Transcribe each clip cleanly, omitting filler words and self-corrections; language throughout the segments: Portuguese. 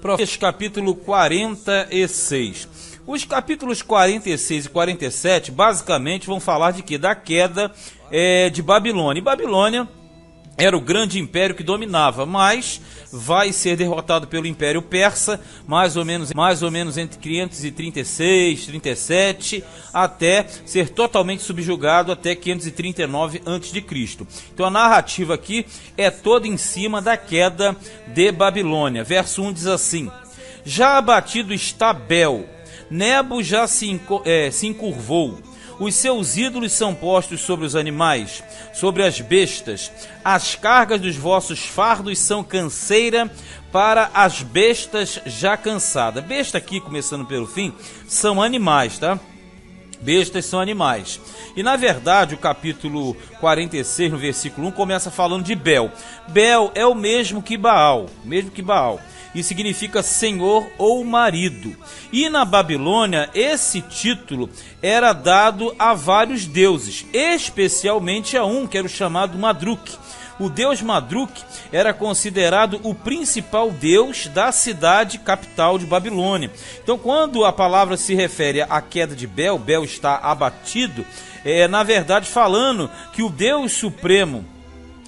Provérbios capítulo 46. Os capítulos 46 e 47 basicamente vão falar de quê? Da queda de Babilônia. E Babilônia era o grande império que dominava, mas vai ser derrotado pelo Império Persa, mais ou menos entre 536 e 37, até ser totalmente subjugado até 539 a.C. Então a narrativa aqui é toda em cima da queda de Babilônia. Verso 1 diz assim: já abatido está Bel, Nebo já se encurvou. Os seus ídolos são postos sobre os animais, sobre as bestas. As cargas dos vossos fardos são canseira para as bestas já cansadas. Besta aqui, começando pelo fim, são animais, tá? Bestas são animais. E na verdade o capítulo 46, no versículo 1, começa falando de Bel. Bel é o mesmo que Baal, e significa senhor ou marido. E na Babilônia esse título era dado a vários deuses, especialmente a um que era o chamado Madruk. O deus Madruk era considerado o principal deus da cidade capital de Babilônia. Então, quando a palavra se refere à queda de Bel, Bel está abatido, na verdade falando que o deus supremo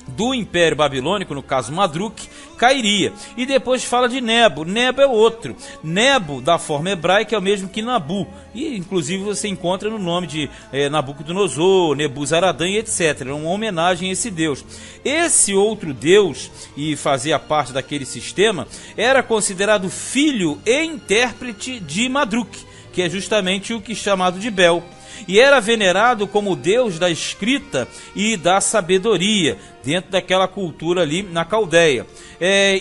do Império Babilônico, no caso Madruk, cairia. E depois fala de Nebo. Nebo é outro. Nebo, da forma hebraica, é o mesmo que Nabu. E inclusive você encontra no nome de Nabucodonosor, Nebuzaradan e etc. É uma homenagem a esse deus. Esse outro deus, e fazia parte daquele sistema, era considerado filho e intérprete de Madruk, que é justamente o que é chamado de Bel. E era venerado como deus da escrita e da sabedoria, dentro daquela cultura ali na Caldeia.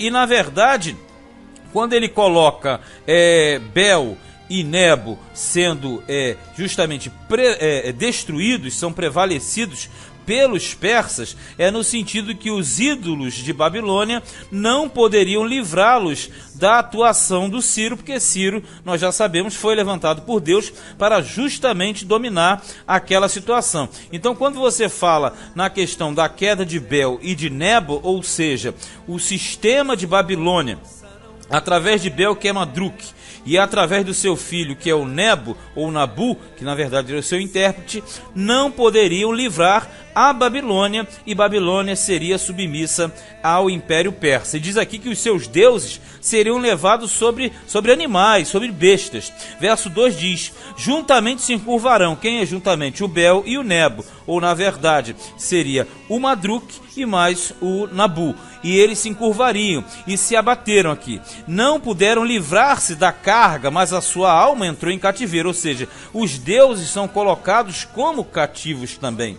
E na verdade, quando ele coloca Bel e Nebo sendo justamente destruídos, são prevalecidos pelos persas, no sentido que os ídolos de Babilônia não poderiam livrá-los da atuação do Ciro, porque Ciro, nós já sabemos, foi levantado por Deus para justamente dominar aquela situação. Então, quando você fala na questão da queda de Bel e de Nebo, ou seja, o sistema de Babilônia, através de Bel, que é Madruk, e através do seu filho, que é o Nebo, ou Nabu, que na verdade era o seu intérprete, não poderiam livrar a Babilônia, e Babilônia seria submissa ao Império Persa. E diz aqui que os seus deuses seriam levados sobre animais, sobre bestas. Verso 2 diz: juntamente se encurvarão. Quem é juntamente? O Bel e o Nebo, ou na verdade seria o Madruk e mais o Nabu. E eles se encurvariam e se abateram aqui. Não puderam livrar-se da carga, mas a sua alma entrou em cativeiro. Ou seja, os deuses são colocados como cativos também.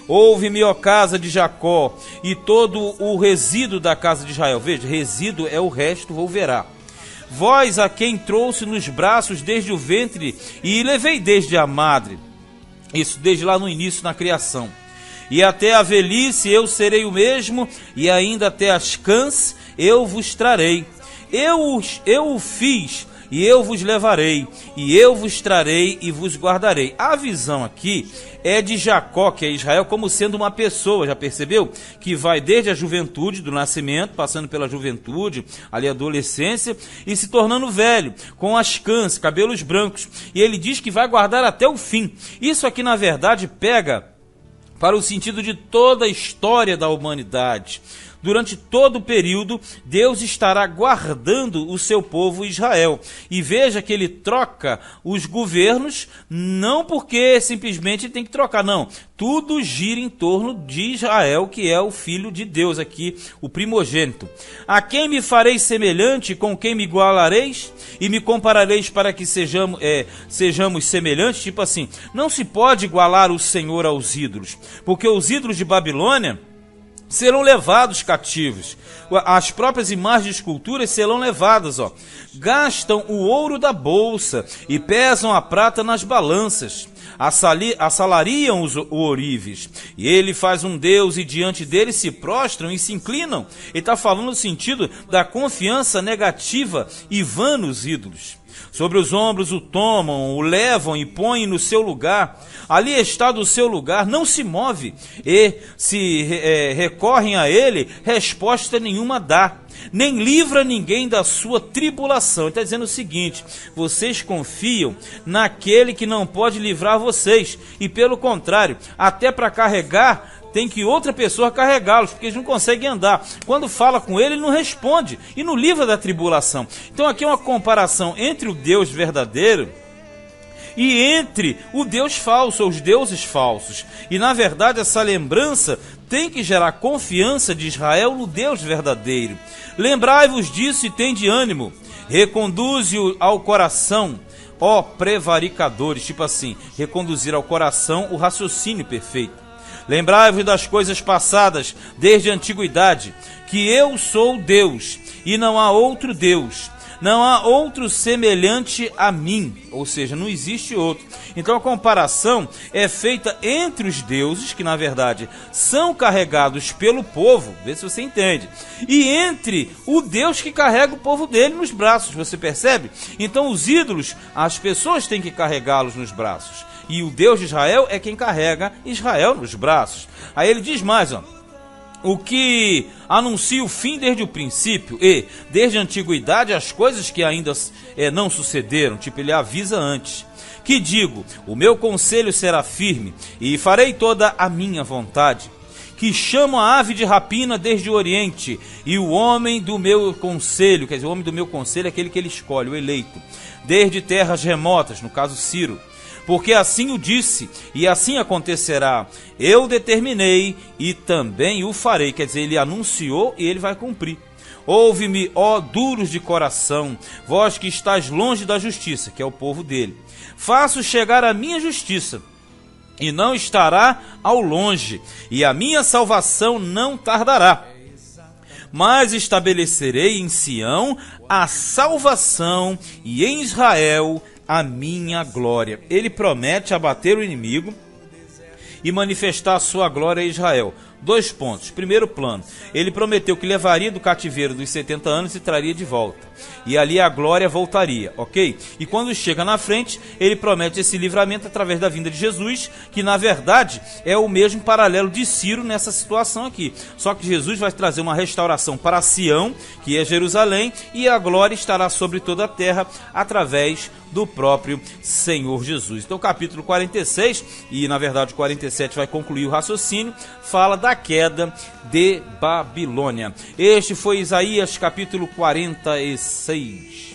Ouve-me, ó casa de Jacó, e todo o resíduo da casa de Israel. Veja, resíduo é o resto, vou verá. Vós a quem trouxe nos braços desde o ventre e levei desde a madre. Isso desde lá no início, na criação. E até a velhice eu serei o mesmo, e ainda até as cãs eu vos trarei. Eu o fiz, e eu vos levarei, e eu vos trarei e vos guardarei. A visão aqui é de Jacó, que é Israel, como sendo uma pessoa, já percebeu? Que vai desde a juventude, do nascimento, passando pela juventude, ali a adolescência, e se tornando velho, com as cãs, cabelos brancos. E ele diz que vai guardar até o fim. Isso aqui, na verdade, pega para o sentido de toda a história da humanidade. Durante todo o período, Deus estará guardando o seu povo Israel. E veja que ele troca os governos, não porque simplesmente tem que trocar, não. Tudo gira em torno de Israel, que é o filho de Deus aqui, o primogênito. A quem me fareis semelhante, com quem me igualareis? E me comparareis para que sejamos semelhantes? Tipo assim, não se pode igualar o Senhor aos ídolos, porque os ídolos de Babilônia serão levados cativos. As próprias imagens de esculturas serão levadas, Gastam o ouro da bolsa e pesam a prata nas balanças. Assalariam os ourives. E ele faz um Deus e diante dele se prostram e se inclinam. Ele está falando no sentido da confiança negativa e vã nos ídolos. Sobre os ombros o tomam, o levam e põem no seu lugar. Ali está do seu lugar, não se move. E se recorrem a ele, resposta nenhuma dá. nem livra ninguém da sua tribulação. Ele está dizendo o seguinte: vocês confiam naquele que não pode livrar vocês, e pelo contrário, até para carregar, tem que outra pessoa carregá-los, porque eles não conseguem andar. Quando fala com ele, ele não responde e não livra da tribulação. Então aqui é uma comparação entre o Deus verdadeiro e entre o Deus falso, ou os deuses falsos. E na verdade essa lembrança tem que gerar confiança de Israel no Deus verdadeiro. Lembrai-vos disso e tende ânimo, reconduze-o ao coração, ó prevaricadores, tipo assim, reconduzir ao coração o raciocínio perfeito. Lembrai-vos das coisas passadas desde a antiguidade, que eu sou Deus e não há outro Deus, não há outro semelhante a mim, ou seja, não existe outro. Então a comparação é feita entre os deuses, que na verdade são carregados pelo povo, vê se você entende, e entre o Deus que carrega o povo dele nos braços, você percebe? Então os ídolos, as pessoas têm que carregá-los nos braços, e o Deus de Israel é quem carrega Israel nos braços. Aí ele diz mais, ó: o que anuncia o fim desde o princípio e desde a antiguidade as coisas que ainda não sucederam, tipo ele avisa antes, que digo, o meu conselho será firme e farei toda a minha vontade, que chamo a ave de rapina desde o oriente e o homem do meu conselho, quer dizer, o homem do meu conselho é aquele que ele escolhe, o eleito, desde terras remotas, no caso Ciro, porque assim o disse, e assim acontecerá. Eu determinei e também o farei. Quer dizer, ele anunciou e ele vai cumprir. Ouve-me, ó duros de coração, vós que estáis longe da justiça, que é o povo dele. Faço chegar a minha justiça, e não estará ao longe, e a minha salvação não tardará. Mas estabelecerei em Sião a salvação, e em Israel a minha glória. Ele promete abater o inimigo e manifestar a sua glória a Israel. 2 pontos. Primeiro plano, ele prometeu que levaria do cativeiro dos 70 anos e traria de volta. E ali a glória voltaria, ok? E quando chega na frente, ele promete esse livramento através da vinda de Jesus, que na verdade é o mesmo paralelo de Ciro nessa situação aqui. Só que Jesus vai trazer uma restauração para Sião, que é Jerusalém, e a glória estará sobre toda a terra através do próprio Senhor Jesus. Então o capítulo 46, e na verdade o 47 vai concluir o raciocínio, fala da queda de Babilônia. Este foi Isaías capítulo 46.